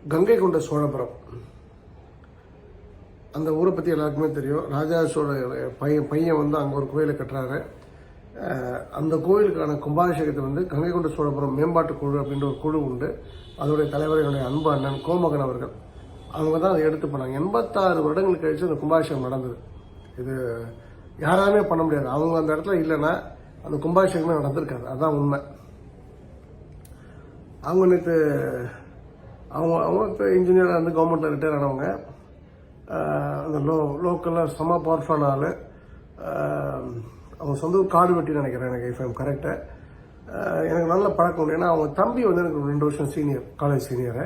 கங்கை கொண்ட சோழபுரம் அந்த ஊரை பற்றி எல்லாருக்குமே தெரியும். ராஜா சோழ பையன் வந்து அங்கே ஒரு கோயிலை கட்டுறாரு. அந்த கோயிலுக்கான கும்பாபிஷேகத்தை வந்து கங்கை கொண்ட சோழபுரம் மேம்பாட்டு குழு அப்படின்ற ஒரு குழு உண்டு. அதோடைய தலைவர் என்னுடைய அன்பு அண்ணன் கோமகன் அவர்கள். அவங்க தான் அதை எடுத்து போனாங்க. 86 வருடங்கள் கழிச்சு அந்த கும்பாபிஷேகம் நடந்தது. இது யாராலுமே பண்ண முடியாது. அவங்க அந்த இடத்துல இல்லைன்னா அந்த கும்பாபிஷேகமே நடந்திருக்காது. அதுதான் உண்மை. அவங்க நேற்று அவங்க இப்போ இன்ஜினியராக வந்து கவர்மெண்ட்டில் ரிட்டையர் ஆனவங்க. அந்த லோக்கலில் செம்ம பவர்ஃபுல்லான ஆள். அவங்க சொந்த காடு வெட்டின்னு நினைக்கிறேன் எனக்கு, இஃப் ஐம் கரெக்டாக. எனக்கு நல்ல பழக்கம் உண்டு. ஏன்னா அவங்க தம்பி வந்து எனக்கு 2 வருஷம் சீனியர், காலேஜ் சீனியரு.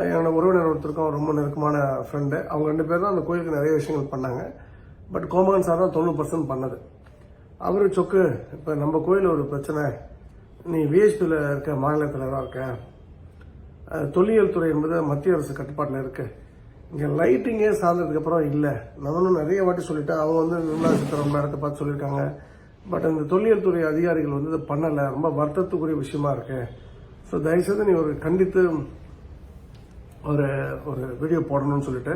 என்னோட உறவினர் ஒருத்தருக்கும் ரொம்ப நெருக்கமான ஃப்ரெண்டு. அவங்க 2 பேர் தான் அந்த கோயிலுக்கு நிறைய விஷயங்கள் பண்ணாங்க. பட் கோமகன் சார் தான் 90% பண்ணது. அவரு சொக்கு, இப்போ நம்ம கோயில் ஒரு பிரச்சனை, நீ விஹெச்பியில் இருக்க, மாநிலத்தில் தான் இருக்க, தொல்லியல் துறை என்பது மத்திய அரசு கட்டுப்பாட்டில் இருக்கு, இங்கே லைட்டிங்கே சார்ந்ததுக்கப்புறம் இல்லை. நானும் நிறைய வாட்டி சொல்லிட்டேன். அவங்க வந்து நிர்மலா சீதாராமன் இடத்தை பார்த்து சொல்லியிருக்காங்க. பட் இந்த தொல்லியல் துறை அதிகாரிகள் வந்து இதை பண்ணலை, ரொம்ப வருத்தத்துக்குரிய விஷயமா இருக்கு. ஸோ தயவுசெய்து நீ ஒரு கண்டித்து ஒரு வீடியோ போடணும்னு சொல்லிட்டு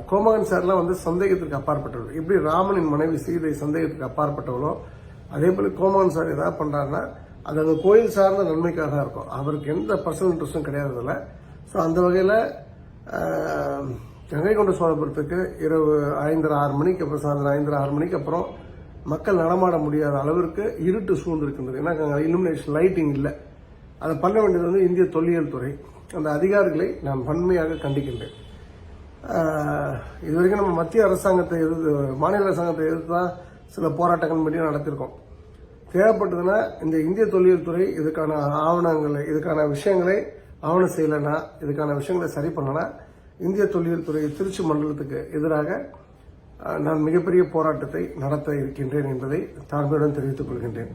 கோமகன் சார்லாம் வந்து சந்தேகத்திற்கு அப்பாற்பட்டவர். எப்படி ராமனின் மனைவி சீதை சந்தேகத்துக்கு அப்பாற்பட்டவளோ அதே போல கோமகன் சார் எதாவது பண்றாருன்னா அது அந்த கோயில் சார்ந்த நன்மைக்காக தான் இருக்கும். அவருக்கு எந்த பர்சனல் இன்ட்ரெஸ்டும் கிடையாதுல்ல. ஸோ அந்த வகையில் கங்கை கொண்ட சோழபுரத்துக்கு இரவு 5:30-6 மணிக்கு அப்புறம், சாயந்தரம் 5:30-6 மணிக்கு அப்புறம் மக்கள் நடமாட முடியாத அளவிற்கு இருட்டு சூழ்ந்திருக்கின்றது. ஏன்னா அங்கே இல்லுமினேஷன் லைட்டிங் இல்லை. அதை பண்ண வேண்டியது வந்து இந்திய தொல்லியல் துறை. அந்த அதிகாரிகளை நான் வன்மையாக கண்டிக்கின்றேன். இதுவரைக்கும் நம்ம மத்திய அரசாங்கத்தை எதிர்த்து, மாநில அரசாங்கத்தை எதிர்த்து தான் சில போராட்டங்கள் மட்டும் நடத்திருக்கோம். தேவைப்பட்டதுன்னா இந்த இந்திய தொல்லியல் துறை இதுக்கான ஆவணங்களை, இதுக்கான விஷயங்களை ஆவணம் செய்யலைன்னா, இதுக்கான விஷயங்களை சரி பண்ணனா, இந்திய தொல்லியல் துறை திருச்சி மண்டலத்துக்கு எதிராக நான் மிகப்பெரிய போராட்டத்தை நடத்த இருக்கின்றேன் என்பதை தாழ்மையுடன் தெரிவித்துக் கொள்கின்றேன்.